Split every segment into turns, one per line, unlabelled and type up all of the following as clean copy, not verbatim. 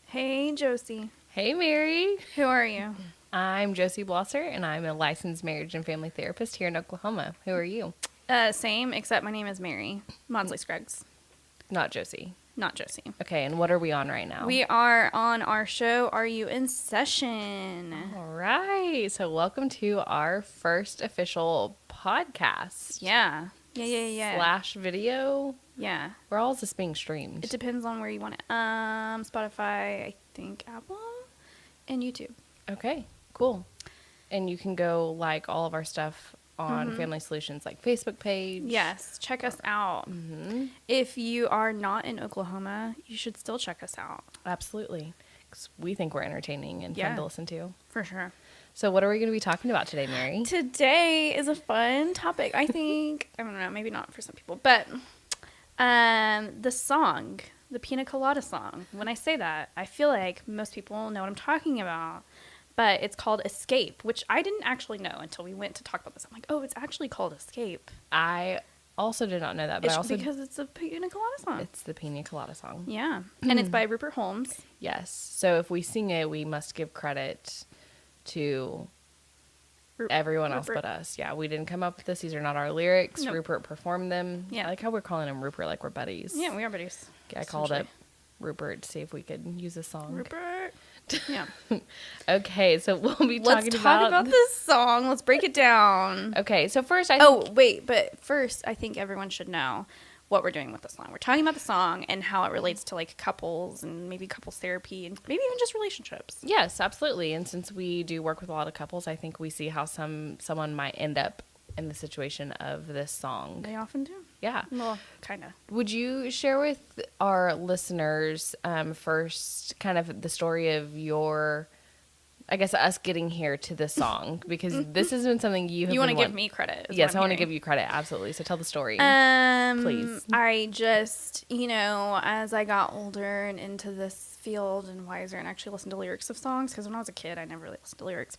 Hey, Josie.
Hey, Mary.
Who are you?
I'm Josie Blosser, and I'm a licensed marriage and family therapist here in Oklahoma. Who are you?
Same, except my name is Mary Maudsley Scruggs,
Not Josie.
not Josie.
Okay, and what are we on right now?
We are on our show, Are You in Session?
All right. So welcome to our first official podcast.
Yeah.
Slash video.
Yeah.
Where all is this being streamed?
It depends on where you want it. Spotify, I think Apple, and YouTube.
Okay, cool. And you can go like all of our stuff on Family Solutions, like Facebook page.
Yes, check us out. If you are not in Oklahoma, you should still check us out.
Absolutely. 'Cause we think we're entertaining and fun to listen to.
For sure.
So what are we going to be talking about today, Mary?
Today is a fun topic, I think. I don't know, maybe not for some people, but the song, the Pina Colada song. When I say that, I feel like most people know what I'm talking about, but it's called Escape, which I didn't actually know until we went to talk about this. I'm like, oh, it's actually called Escape.
I also did not know that, but
Because it's a Pina Colada song.
It's the Piña Colada song.
Yeah, and it's by Rupert Holmes.
Yes. So if we sing it, we must give credit to everyone else but us. Yeah, we didn't come up with this. These are not our lyrics.
Nope.
Rupert performed them.
Yeah.
I like how we're calling him Rupert like we're buddies.
Yeah, we are buddies.
I called up Rupert to see if we could use a song.
Rupert. Yeah.
Okay, so we'll be
Let's
talking
talk about this song. Let's break it down.
Okay, so first I
think everyone should know what we're doing with the song. We're talking about the song and how it relates to like couples and maybe couples therapy and maybe even just relationships.
Yes, absolutely. And since we do work with a lot of couples, I think we see how someone might end up in the situation of this song.
They often do.
Yeah.
Well, kind of.
Would you share with our listeners first kind of the story of us getting here to this song? Because this has been something you
want to give me credit.
Yes, I want to give you credit. Absolutely. So tell the story. Please.
I just, as I got older and into this field and wiser and actually listened to lyrics of songs, because when I was a kid, I never really listened to lyrics.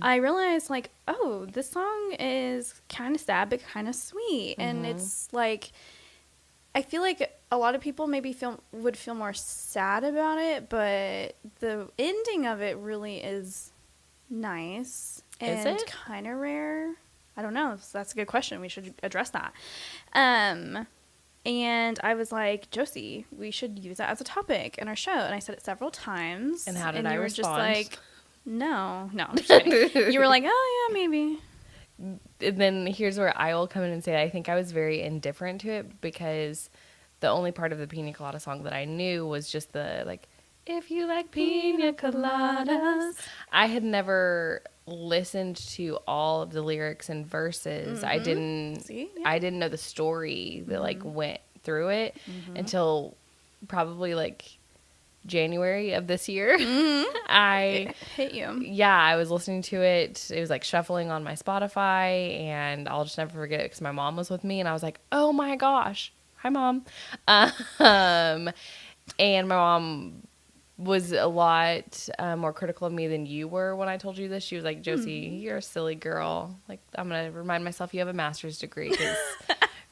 I realized like, oh, this song is kind of sad, but kind of sweet. And it's like, I feel like a lot of people maybe would feel more sad about it, but the ending of it really is nice and kind of rare. I don't know. So that's a good question. We should address that. And I was like, Josie, we should use that as a topic in our show. And I said it several times.
And how did I respond?
Just like, no, I'm just kidding. You were like, oh yeah, maybe.
And then here's where I will come in and say I think I was very indifferent to it because the only part of the Piña Colada song that I knew was just the like, if you like Piña Coladas. I had never listened to all of the lyrics and verses. I didn't know the story that like went through it until probably like January of this year.
It hit you.
Yeah, I was listening to it. It was like shuffling on my Spotify, and I'll just never forget it because my mom was with me, and I was like, oh my gosh. Hi, Mom. And my mom was a lot more critical of me than you were when I told you this. She was like, Josie, you're a silly girl. Like, I'm going to remind myself you have a master's degree because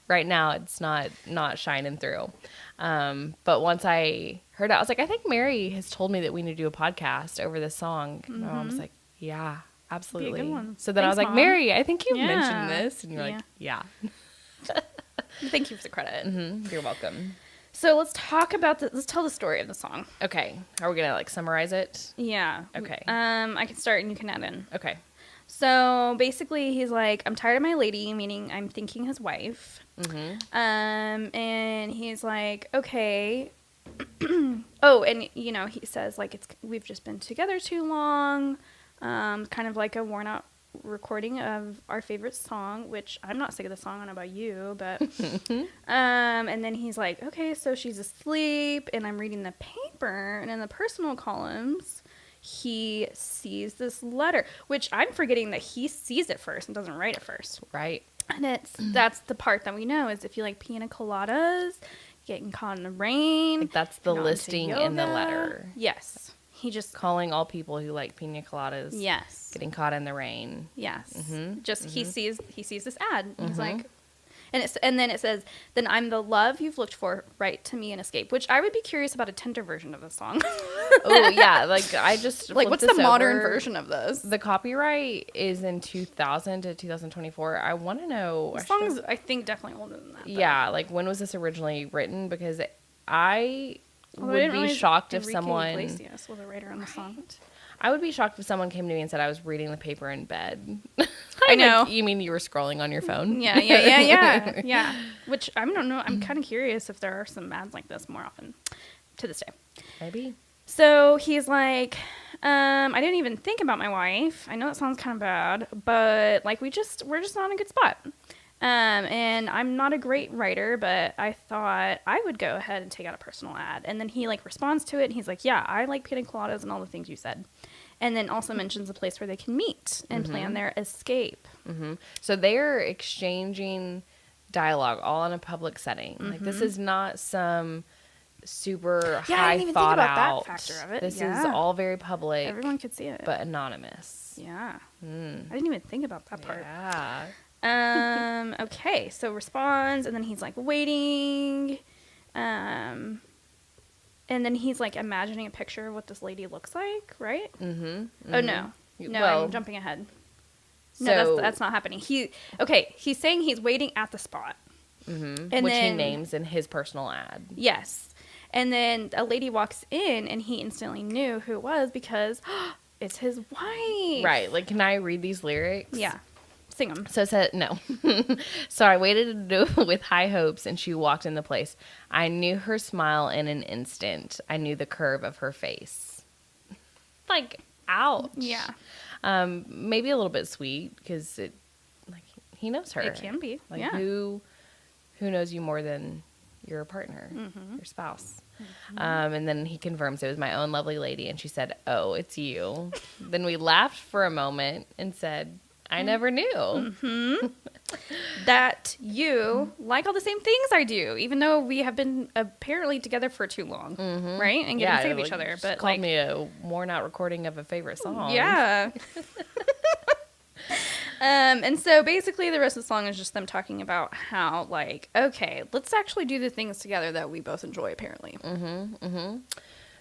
right now it's not shining through. But once I heard it, I was like, I think Mary has told me that we need to do a podcast over this song. And my mom was like, yeah, absolutely.
Be a good one.
So then I was like,
Mom.
Mary, I think you mentioned this. And you're like, yeah.
Thank you for the credit.
You're welcome.
So let's talk about let's tell the story of the song.
Okay. Are we going to like summarize it?
Yeah.
Okay.
I can start and you can add in.
Okay.
So basically he's like, I'm tired of my lady, meaning I'm thinking his wife. And he's like, okay. Oh, and he says like, we've just been together too long. Kind of like a worn out recording of our favorite song, which I'm not sick of the song, I don't know about you, but and then he's like, okay, so she's asleep, and I'm reading the paper, and in the personal columns he sees this letter, which I'm forgetting that he sees it first and doesn't write it first,
right?
And that's the part that we know is if you like Piña Coladas, getting caught in the rain,
like that's the listing in the letter.
Yes. He just
calling all people who like Piña Coladas.
Yes.
Getting caught in the rain.
Yes. He sees this ad. And he's like, And then it says, then I'm the love you've looked for, write to me and escape, which I would be curious about a Tinder version of the song.
Oh, yeah. Like, I just
like, what's the modern version of this?
The copyright is in 2000 to 2024. I want to know.
The song's, I think, definitely older than that. Though.
Yeah. Like, when was this originally written? Because I would be shocked if someone...
Iglesias was a writer on the song.
I would be shocked if someone came to me and said I was reading the paper in bed.
I know.
Like, you mean you were scrolling on your phone?
Yeah. Which, I don't know. I'm kind of curious if there are some ads like this more often to this day.
Maybe.
So he's like, I didn't even think about my wife. I know that sounds kind of bad, but like we're just not in a good spot. And I'm not a great writer, but I thought I would go ahead and take out a personal ad. And then he like responds to it and he's like, yeah, I like Pina Coladas and all the things you said. And then also mentions a place where they can meet and plan their escape. Mm-hmm.
So they're exchanging dialogue all in a public setting. Like this is not some super high thought out.
That factor of it.
This is all very public.
Everyone could see it.
But anonymous.
Yeah. I didn't even think about that part.
Yeah.
Okay, so responds, and then he's like waiting, and then he's like imagining a picture of what this lady looks like, right? Oh no, I'm jumping ahead. No, that's not happening. He's saying he's waiting at the spot,
and which he names in his personal ad.
Yes, and then a lady walks in, and he instantly knew who it was because it's his wife.
Right? Like, can I read these lyrics?
Yeah. Sing them.
So it said, no. So I waited with high hopes, and she walked in the place. I knew her smile in an instant. I knew the curve of her face. Like, ouch.
Yeah.
Maybe a little bit sweet, because he knows her.
It can be.
Like,
yeah.
Who knows you more than your partner, your spouse? And then he confirms it was my own lovely lady, and she said, oh, it's you. Then we laughed for a moment and said, I never knew
that you like all the same things I do, even though we have been apparently together for too long, right? And getting sick of each other. But
called me a worn out recording of a favorite song.
Yeah. And so basically the rest of the song is just them talking about how, like, okay, let's actually do the things together that we both enjoy, apparently.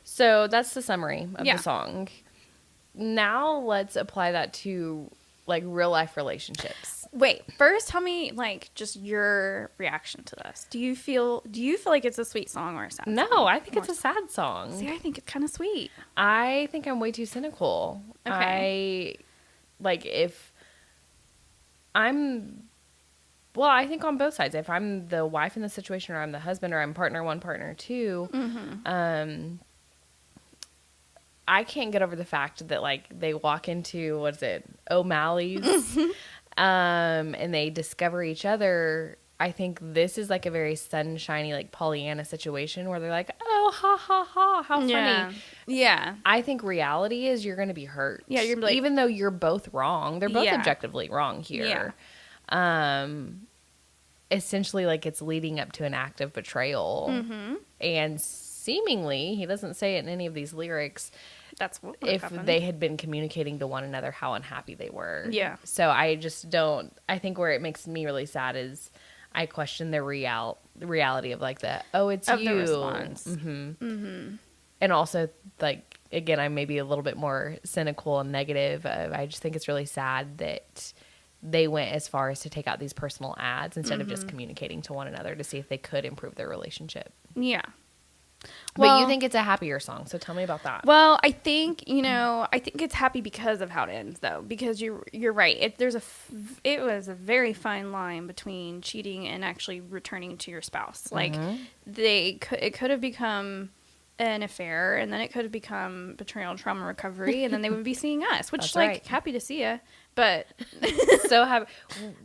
So that's the summary of the song. Now let's apply that to like real life relationships.
Wait, first tell me like just your reaction to this. Do you feel like it's a sweet song or a sad song?
No, I think it's a sad song.
See, I think it's kind of sweet.
I think I'm way too cynical.
Okay.
I think on both sides. If I'm the wife in the situation or I'm the husband or I'm partner 1, partner 2, I can't get over the fact that like they walk into O'Malley's and they discover each other. I think this is like a very sunshiny, like Pollyanna situation where they're like, oh, ha, ha, ha, how funny.
Yeah.
I think reality is you're going to be hurt.
Yeah, you're gonna be like,
even though you're both wrong. They're both objectively wrong here.
Yeah.
Essentially, like it's leading up to an act of betrayal. And seemingly, he doesn't say it in any of these lyrics,
that's what
if
happened.
they had been communicating to one another how unhappy they were.
Yeah.
So I just don't. I think where it makes me really sad is I question the reality of like it's
of
you.
The response.
And also like again, I may be a little bit more cynical and negative. I just think it's really sad that they went as far as to take out these personal ads instead of just communicating to one another to see if they could improve their relationship.
Yeah.
But you think it's a happier song, so tell me about that.
Well, I think it's happy because of how it ends, though. Because you're right. It was a very fine line between cheating and actually returning to your spouse. Like it could have become an affair, and then it could have become betrayal, trauma recovery, and then they would be seeing us, which
That's
like
right.
happy to see you. But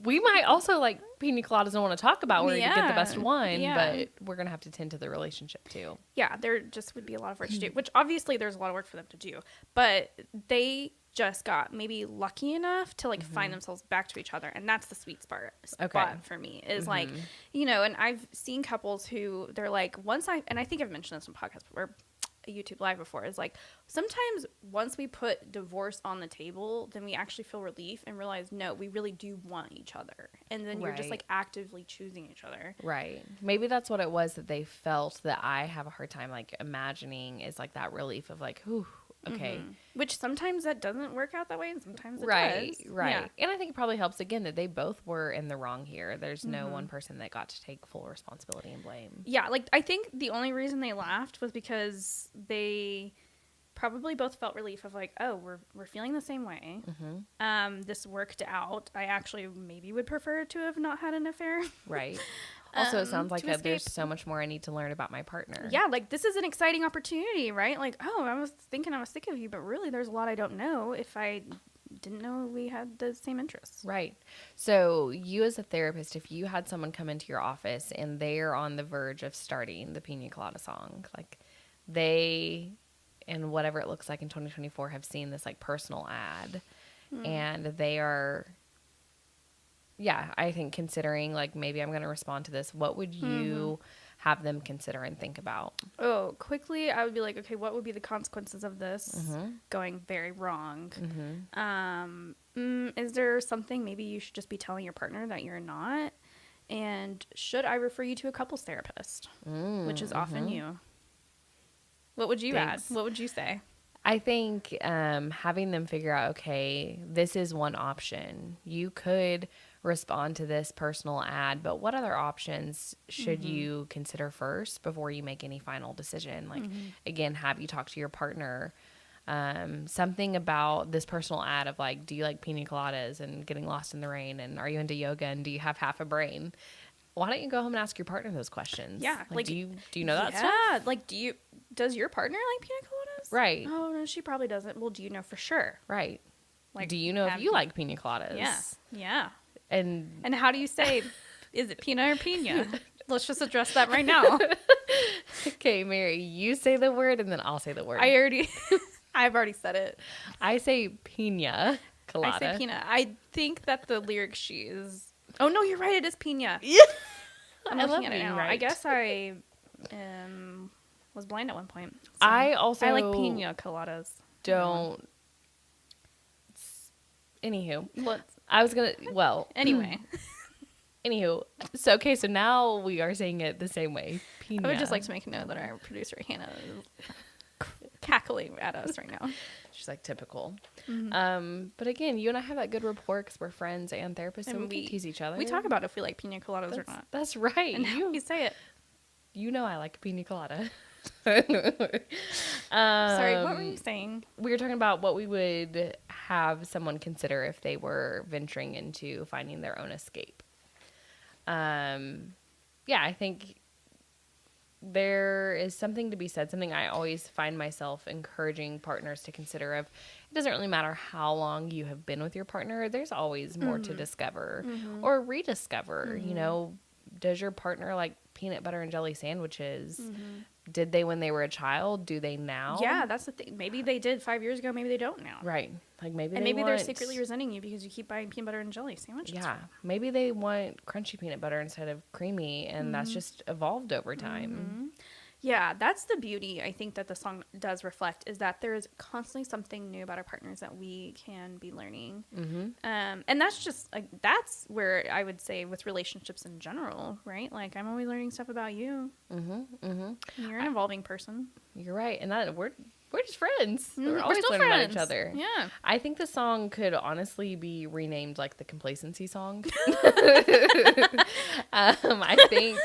we might also like Piña Coladas don't want to talk about where you get the best one, but we're gonna have to tend to the relationship too.
Yeah, there just would be a lot of work to do, which obviously there's a lot of work for them to do, but they just got maybe lucky enough to like find themselves back to each other, and that's the sweet spot for me is like, and I've seen couples who they're like, and I think I've mentioned this in podcasts where a YouTube live before, is like sometimes once we put divorce on the table, then we actually feel relief and realize, no, we really do want each other. And then you're just like actively choosing each other.
Right. Maybe that's what it was that they felt that I have a hard time like imagining, is like that relief of like, whew, okay.
Which sometimes that doesn't work out that way, and sometimes it does.
Right.
Yeah.
And I think it probably helps again that they both were in the wrong here. There's no one person that got to take full responsibility and blame.
Yeah, like I think the only reason they laughed was because they probably both felt relief of like, oh, we're feeling the same way. This worked out. I actually maybe would prefer to have not had an affair.
Right. Also, it sounds like there's so much more I need to learn about my partner.
Yeah, like this is an exciting opportunity, right? Like, oh, I was thinking I was sick of you, but really there's a lot I don't know if I didn't know we had the same interests.
Right. So you as a therapist, if you had someone come into your office and they're on the verge of starting the Pina Colada song, like they, and whatever it looks like in 2024, have seen this like personal ad and they are, yeah, I think considering like maybe I'm going to respond to this, what would you have them consider and think about?
Oh, quickly, I would be like, okay, what would be the consequences of this going very wrong? Is there something maybe you should just be telling your partner that you're not? And should I refer you to a couples therapist, which is often you? What would you add? What would you say?
I think having them figure out, okay, this is one option. You could respond to this personal ad, but what other options should you consider first before you make any final decision? Like, again, have you talk to your partner? Something about this personal ad of like, do you like Piña Coladas and getting lost in the rain? And are you into yoga? And do you have half a brain? Why don't you go home and ask your partner those questions?
Yeah.
Like do you know that stuff?
Yeah. Like, does your partner like Pina Coladas?
Right.
Oh, no, she probably doesn't. Well, do you know for sure?
Right.
Like,
do you know if you like Piña Coladas?
Yeah. Yeah.
And
how do you say, is it Pina or Pina? Let's just address that right now.
Okay, Mary, you say the word and then I'll say the word.
I've already said it.
I say Piña Colada.
I say Pina. I think that the lyric she is. Oh no, you're right. It is Pina.
Yeah.
I'm looking at it now.
Right.
I guess I was blind at one point. So
I
like Piña Coladas.
Don't. Anywho,
Let's.
I was gonna. Well,
Anyway,
anywho. So okay, so now we are saying it the same way. Piña.
I would just like to make a note that our producer Hannah is cackling at us right now.
She's like typical. But again, you and I have that good rapport because we're friends and therapists, and so we can tease each other.
We talk about if we like Pina Coladas or not.
That's right.
And how you say it.
You know I like Piña Colada.
Sorry, what were you saying?
We were talking about what we would have someone consider if they were venturing into finding their own escape. Yeah, I think there is something to be said, something I always find myself encouraging partners to consider of. It doesn't really matter how long you have been with your partner. There's always more to discover or rediscover. You know, does your partner like peanut butter and jelly sandwiches? Did they when they were a child? Do they now?
Yeah, that's the thing. Maybe they did 5 years ago. Maybe they don't now.
Right. Like maybe
they're secretly resenting you because you keep buying peanut butter and jelly sandwiches.
Yeah. Maybe they want crunchy peanut butter instead of creamy, and that's just evolved over time.
Yeah, that's the beauty, I think, that the song does reflect, is that there is constantly something new about our partners that we can be learning. And that's just, like, that's where I would say with relationships in general, right? Like, I'm always learning stuff about you. You're an evolving person.
You're right. And that we're just friends. We're always
still
learning
friends.
about each other.
Yeah.
I think the song could honestly be renamed like the complacency song. I think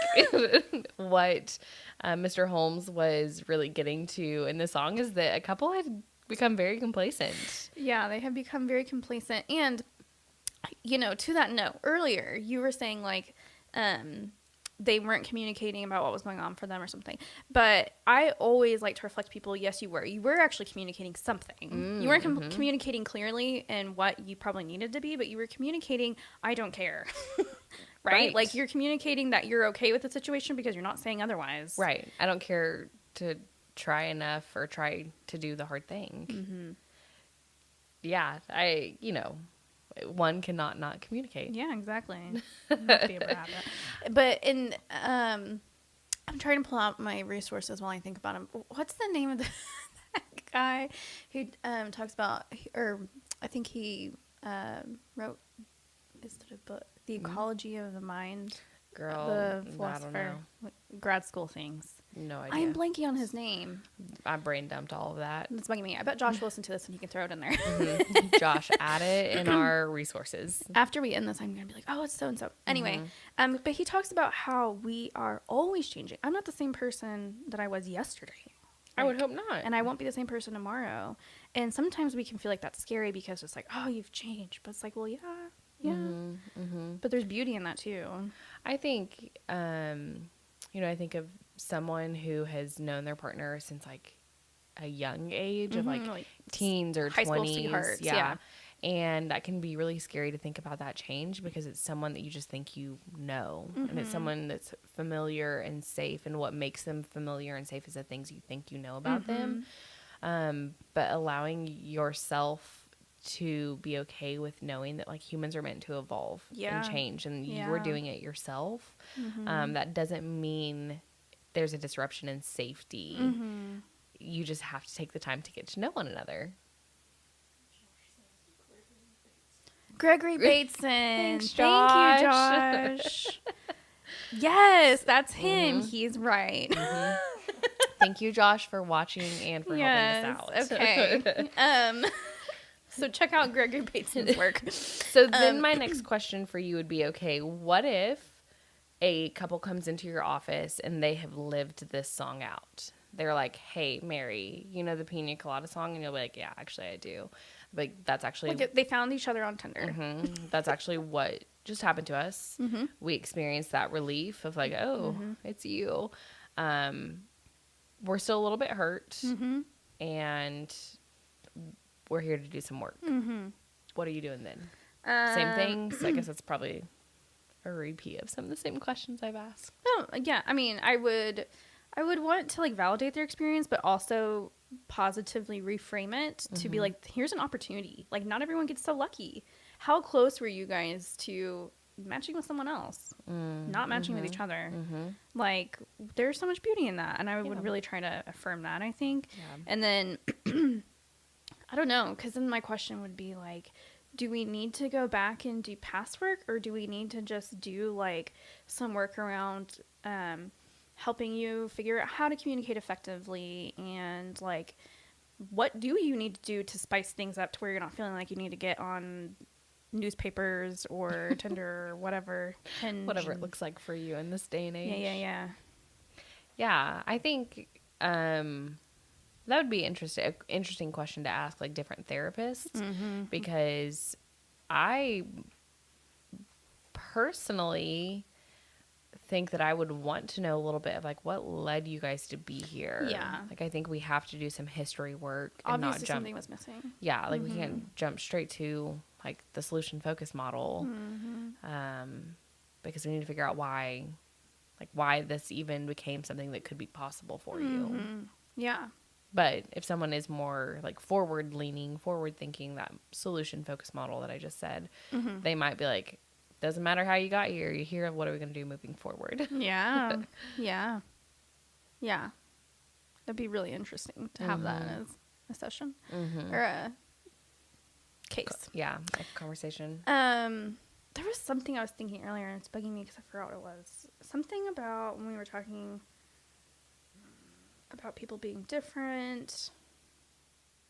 what Mr. Holmes was really getting to in the song is that a couple had become very complacent.
Yeah, they have become very complacent. And, you know, to that note, earlier you were saying, like, they weren't communicating about what was going on for them or something. But I always like to reflect people. Yes, you were. You were actually communicating something. You weren't communicating clearly in what you probably needed to be, but you were communicating, I don't care. Right? Like, you're communicating that you're okay with the situation because you're not saying otherwise.
Right. I don't care to try enough or try to do the hard thing. Yeah. One cannot not communicate.
Yeah, exactly. But I'm trying to pull out my resources while I think about him. What's the name of the that guy who talks about, or I think he wrote, is it a book? The Ecology of the Mind.
Girl,
The
I
philosopher.
don't
Grad school things.
know. No idea.
I'm blanking on his name.
I brain dumped all of that.
It's bugging me. I bet Josh will listen to this and he can throw it in there.
Josh, add it in our resources.
After we end this, I'm going to be like, oh, it's so-and-so. Anyway, but he talks about how we are always changing. I'm not the same person that I was yesterday.
I would hope not.
And I won't be the same person tomorrow. And sometimes we can feel like that's scary because it's like, oh, you've changed. But it's like, well, yeah. But there's beauty in that too.
I think, I think of someone who has known their partner since like a young age of like teens or
high
20s.
school sweethearts, yeah.
And that can be really scary to think about that change because it's someone that you just think you know. And it's someone that's familiar and safe. And what makes them familiar and safe is the things you think you know about them. But allowing yourself to be okay with knowing that like humans are meant to evolve and change, and you're doing it yourself. That doesn't mean there's a disruption in safety. You just have to take the time to get to know one another.
Gregory Bateson.
Thanks,
Thank you, Josh. Yes, that's him. He's right.
Thank you, Josh, for watching and for helping us out.
Okay. So check out Gregory Bateson's work.
So then my next question for you would be, okay, what if a couple comes into your office and they have lived this song out? They're like, hey, Mary, you know the Pina Colada song? And you'll be like, yeah, actually I do. Like, that's actually...
Like they found each other on Tinder.
That's actually what just happened to us. We experienced that relief of like, oh, it's you. We're still a little bit hurt. And... we're here to do some work. What are you doing then? Same things? I guess that's probably a repeat of some of the same questions I've asked.
Oh, yeah. I mean, I would want to like validate their experience, but also positively reframe it to be like, here's an opportunity. Like, not everyone gets so lucky. How close were you guys to matching with someone else? Not matching with each other. Like, there's so much beauty in that. And I would really try to affirm that, I think. And then... I don't know, because then my question would be like, do we need to go back and do past work, or do we need to just do like some work around helping you figure out how to communicate effectively, and like what do you need to do to spice things up to where you're not feeling like you need to get on newspapers or Tinder or whatever.
Whatever it looks like for you in this day and age.
Yeah.
I think that would be interesting question to ask like different therapists, because I personally think that I would want to know a little bit of like what led you guys to be here.
Yeah.
Like I think we have to do some history work and
Obviously
not jump.
something was missing.
Yeah, like we can't jump straight to like the solution focus model, because we need to figure out why this even became something that could be possible for you.
Yeah.
But if someone is more like forward leaning, forward thinking, that solution focus model that I just said, they might be like, doesn't matter how you got here, you're here, what are we going to do moving forward?
Yeah. That'd be really interesting to have that as a session or a case.
Yeah, a conversation.
There was something I was thinking earlier, and it's bugging me because I forgot what it was. Something about when we were talking about people being different.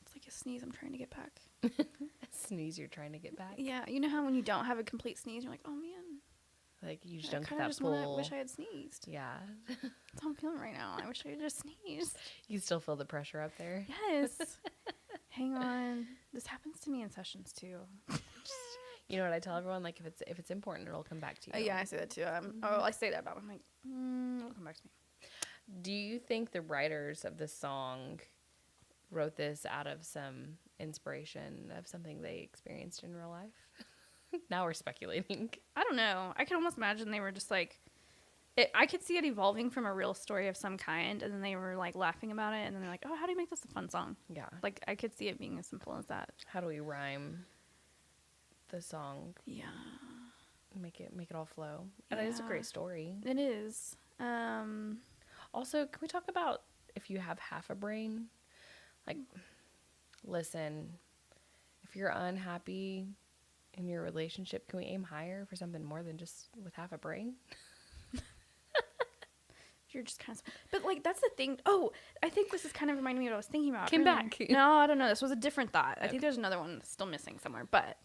It's like a sneeze I'm trying to get back.
A sneeze you're trying to get back?
Yeah, you know how when you don't have a complete sneeze, you're like, oh man.
Like you just don't get
I
that
just
full...
wish I had sneezed.
Yeah.
That's how I'm feeling right now. I wish I had just sneezed.
You still feel the pressure up there?
Yes. Hang on. This happens to me in sessions too.
You know what I tell everyone? Like if it's important, it'll come back to you.
Yeah, I say that too. I say that about it. I'm like, it'll come back to me.
Do you think the writers of this song wrote this out of some inspiration of something they experienced in real life? Now we're speculating.
I don't know. I can almost imagine they were just like, I could see it evolving from a real story of some kind, and then they were like laughing about it, and then they're like, oh, how do you make this a fun song?
Yeah.
Like I could see it being as simple as that.
How do we rhyme the song?
Yeah.
Make it all flow. And it is a great story.
It is.
Also, can we talk about if you have half a brain? Like, listen, if you're unhappy in your relationship, can we aim higher for something more than just with half a brain?
You're just kind of, but like that's the thing. Oh, I think this is kind of reminding me of what I was thinking about.
Came
earlier.
back.
No, I don't know. This was a different thought. I
Okay.
think there's another one still missing somewhere. But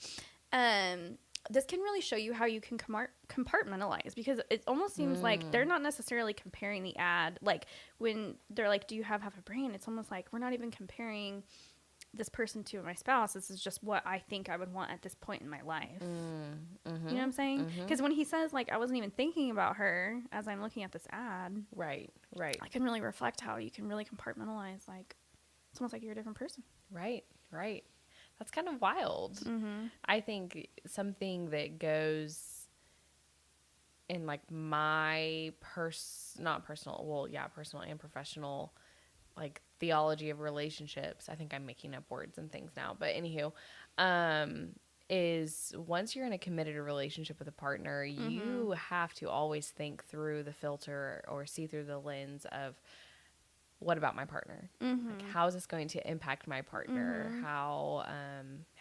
this can really show you how you can compartmentalize, because it almost seems like they're not necessarily comparing the ad. Like when they're like, "Do you have half a brain?" It's almost like we're not even comparing this person to my spouse. This is just what I think I would want at this point in my life. You know what I'm saying? Because when he says like I wasn't even thinking about her as I'm looking at this ad,
Right.
I can really reflect how you can really compartmentalize. Like it's almost like you're a different person.
Right. That's kind of wild. I think something that goes in like my personal and professional like theology of relationships. I think I'm making up words and things now, but anywho, is once you're in a committed relationship with a partner, you have to always think through the filter or see through the lens of, what about my partner? Like, how is this going to impact my partner? How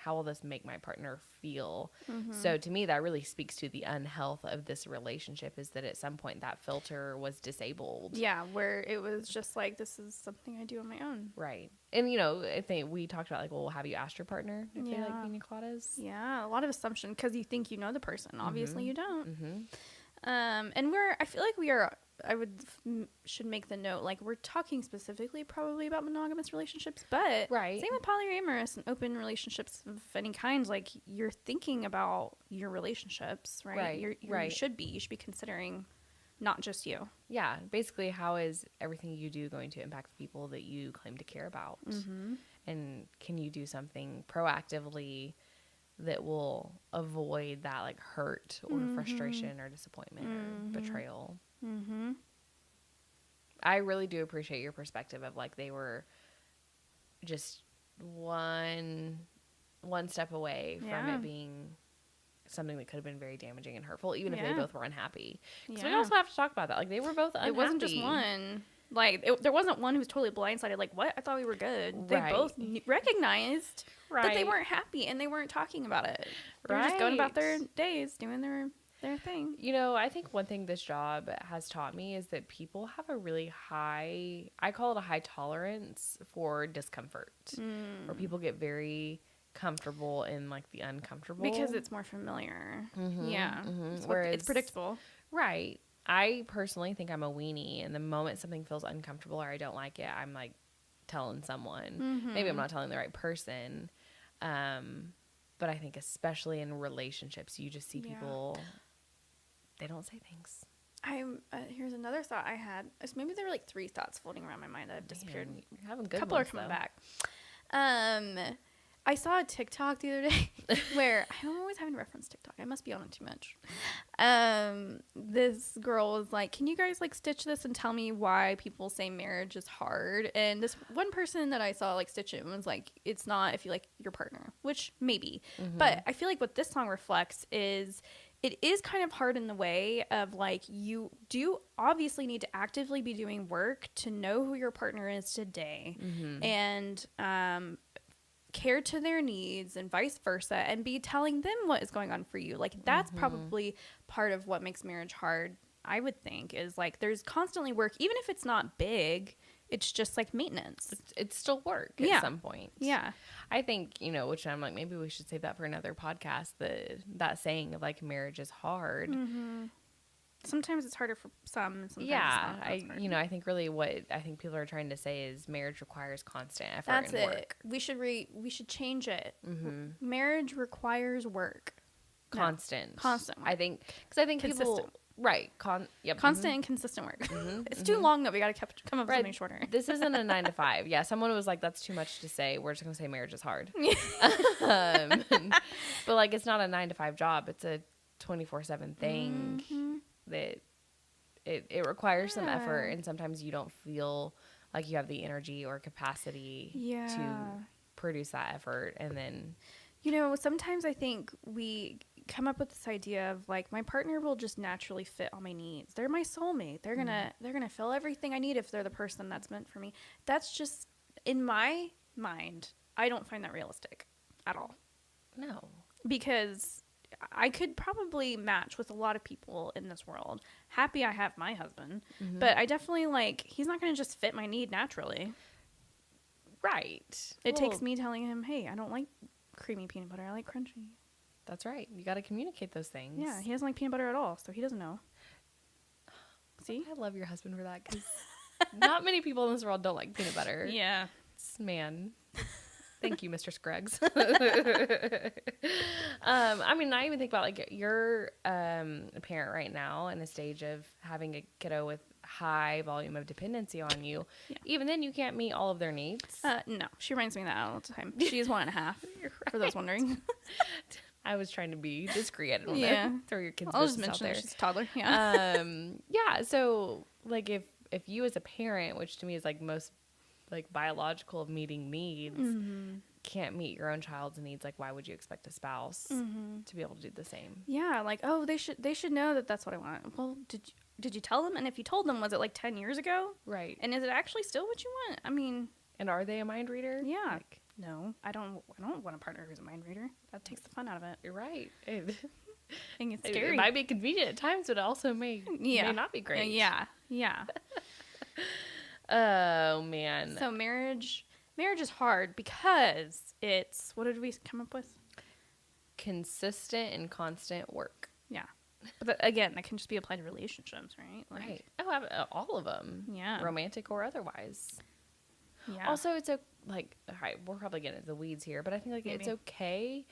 will this make my partner feel? So to me, that really speaks to the unhealth of this relationship, is that at some point that filter was disabled.
Yeah, where it was just like, this is something I do on my own.
Right. And, you know, I think we talked about like, well, have you asked your partner if they like
Yeah.
Pina Coladas?
Yeah, a lot of assumption because you think you know the person. Obviously, you don't. And I feel like we are. Should make the note, like we're talking specifically probably about monogamous relationships, but
Right.
same with polyamorous and open relationships of any kind. Like you're thinking about your relationships, right? You should be considering not just you.
Yeah. Basically, how is everything you do going to impact the people that you claim to care about? And can you do something proactively that will avoid that like hurt or frustration or disappointment or betrayal? I really do appreciate your perspective of like they were just one step away from it being something that could have been very damaging and hurtful, even if they both were unhappy. Because we also have to talk about that. Like they were both unhappy.
It wasn't just one. Like there wasn't one who was totally blindsided. Like, what? I thought we were good. They both recognized that they weren't happy and they weren't talking about it. They were just going about their days, doing their thing.
You know, I think one thing this job has taught me is that people have a really high, I call it a high tolerance for discomfort, where people get very comfortable in like the uncomfortable.
Because it's more familiar. Yeah.
Whereas,
it's predictable.
Right. I personally think I'm a weenie, and the moment something feels uncomfortable or I don't like it, I'm like telling someone. Maybe I'm not telling the right person. But I think especially in relationships, you just see people, they don't say things.
Here's another thought I had. Maybe there were like 3 thoughts floating around my mind that have disappeared.
You're having good
A couple
ones,
are coming
though.
back. I saw a TikTok the other day where I'm always having to reference TikTok. I must be on it too much. This girl was like, "Can you guys like stitch this and tell me why people say marriage is hard?" And this one person that I saw like stitch it was like, "It's not if you like your partner," which maybe. But I feel like what this song reflects is it is kind of hard in the way of like you do obviously need to actively be doing work to know who your partner is today and care to their needs and vice versa, and be telling them what is going on for you. Like that's probably part of what makes marriage hard, I would think, is like there's constantly work, even if it's not big. It's just like maintenance.
It's still work at some point.
Yeah.
I think, you know, which I'm like, maybe we should save that for another podcast, that saying of like marriage is hard.
Sometimes it's harder for some. And sometimes
I think really what I think people are trying to say is marriage requires constant effort
That's
and work.
We should change it. Marriage requires work.
Constant.
Constant work.
I think, because I think
Consistent.
people, right.
Constant and consistent work. It's too long though. We got to come up with something shorter.
This isn't a 9 to 5. Yeah. Someone was like, that's too much to say. We're just going to say marriage is hard. But like, it's not a 9 to 5 job. It's a 24/7 thing that it requires some effort, and sometimes you don't feel like you have the energy or capacity to produce that effort, and then
Sometimes I think we come up with this idea of like my partner will just naturally fit all my needs. They're my soulmate. They're gonna fill everything I need if they're the person that's meant for me. That's just in my mind. I don't find that realistic at all.
No.
Because I could probably match with a lot of people in this world. Happy I have my husband, but I definitely he's not gonna just fit my need naturally.
Right.
It takes me telling him, hey, I don't like creamy peanut butter. I like crunchy.
That's right. You got to communicate those things.
Yeah, he doesn't like peanut butter at all, so he doesn't know. See?
I love your husband for that because not many people in this world don't like peanut butter.
Yeah.
Man. Thank you, Mr. Scruggs. I mean, I even think about you're a parent right now in a stage of having a kiddo with high volume of dependency on you. Yeah. Even then, you can't meet all of their needs.
No, she reminds me of that all the time. She's 1.5, for those wondering.
I was trying to be discreet. I don't know. Throw your kids'
I'll just mention that she's a toddler. Yeah.
Yeah. So, if you as a parent, which to me is most biological of meeting needs, can't meet your own child's needs, why would you expect a spouse to be able to do the same?
Yeah. They should know that that's what I want. Well, did you tell them? And if you told them, was it 10 years ago?
Right.
And is it actually still what you want? I mean.
And are they a mind reader?
Yeah. No, I don't want a partner who's a mind reader. That takes the fun out of it.
You're right.
And it's scary.
It might be convenient at times, but it also may not be great.
Yeah. Yeah.
Oh, man.
So marriage is hard because it's, what did we come up with?
Consistent and constant work.
Yeah. But again, that can just be applied to relationships, right?
Right. Oh, all of them.
Yeah.
Romantic or otherwise.
Yeah.
Also, it's all right, we're probably getting into the weeds here, but I think
Maybe.
it's okay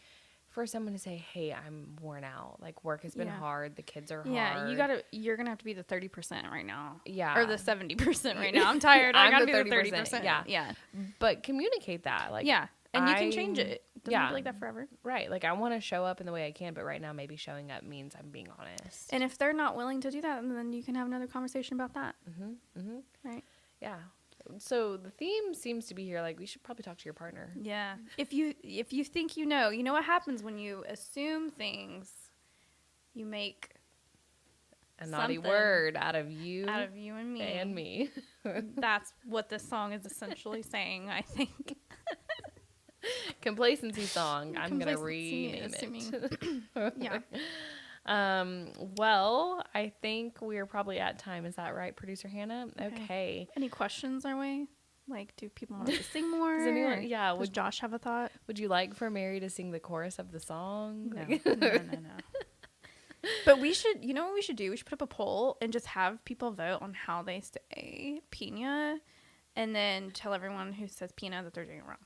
for someone to say, hey, I'm worn out. Work has been hard. The kids are hard.
Yeah, you're going to have to be the 30% right now.
Yeah.
Or the 70% right now. I'm tired. I got to be the 30%.
Yeah.
Yeah.
But communicate that.
Yeah. And you can change it. It doesn't be like that forever.
Right. I want to show up in the way I can, but right now maybe showing up means I'm being honest.
And if they're not willing to do that, then you can have another conversation about that. Right.
Yeah. So the theme seems to be here, we should probably talk to your partner.
Yeah. If you think you know what happens when you assume things, you make
a naughty word out of you
and me.
And me.
That's what this song is essentially saying, I think.
Complacency song. I'm going to rename it.
Yeah.
Well, I think we're probably at time. Is that right, Producer Hannah? Okay.
Any questions our way? Do people want us to sing more?
Does anyone,
does Josh have a thought?
Would you like for Mary to sing the chorus of the song?
No. But we should, you know what we should do? We should put up a poll and just have people vote on how they say Pina, and then tell everyone who says Pina that they're doing it wrong.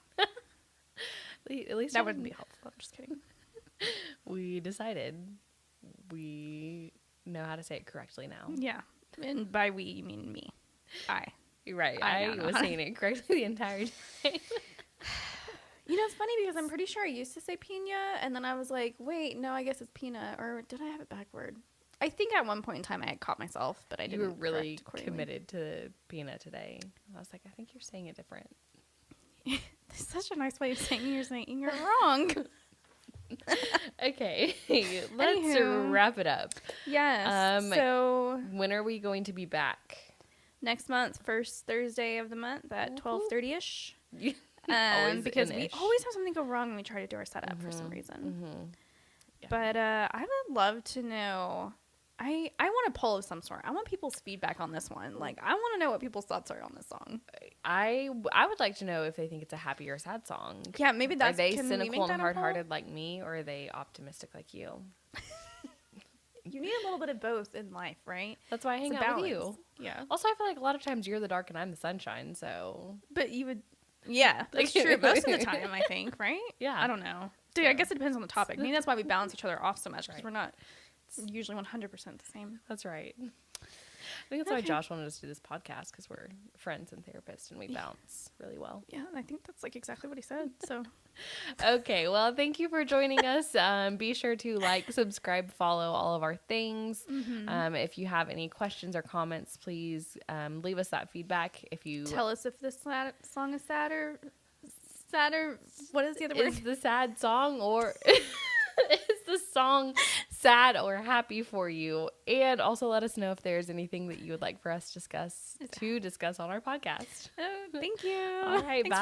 At least
that wouldn't be helpful. I'm just kidding.
We decided we know how to say it correctly now.
Yeah. And by we, you mean me.
You're right. I was saying it correctly the entire time.
It's funny because I'm pretty sure I used to say Pina, and then I was like, wait, no, I guess it's Pina. Or did I have it backward? I think at one point in time I had caught myself, but I didn't.
You were really committed to Pina today. I was like, I think you're saying it different.
That's such a nice way of saying you're wrong.
Okay, let's wrap it up.
Yes. So
when are we going to be back?
Next month, first Thursday of the month at 12:30ish. Because we always have something go wrong when we try to do our setup for some reason. Yeah. But I would love to know. I want a poll of some sort. I want people's feedback on this one. I want to know what people's thoughts are on this song.
I would like to know if they think it's a happy or sad song.
Yeah, maybe that's.
Are they cynical and hard-hearted like me, or are they optimistic like you?
You need a little bit of both in life, right?
That's why I hang out with you.
Yeah.
Also, I feel like a lot of times you're the dark and I'm the sunshine, so.
But you would. Yeah, that's true. Most of the time, I think, right?
Yeah.
I don't know. Dude, I guess it depends on the topic. Maybe that's why we balance each other off so much, because we're not usually 100% the same.
That's right. I think that's why Josh wanted us to do this podcast, because we're friends and therapists and we bounce really well.
Yeah, I think that's exactly what he said. So,
okay, well, thank you for joining us. Be sure to subscribe, follow all of our things. If you have any questions or comments, please leave us that feedback. If you
tell us if this song is sad or Sad or what is the other word?
Is the sad song or is the song sad or happy for you? And also let us know if there's anything that you would like for us to discuss on our podcast.
Oh, thank you.
All right,
Thanks
bye.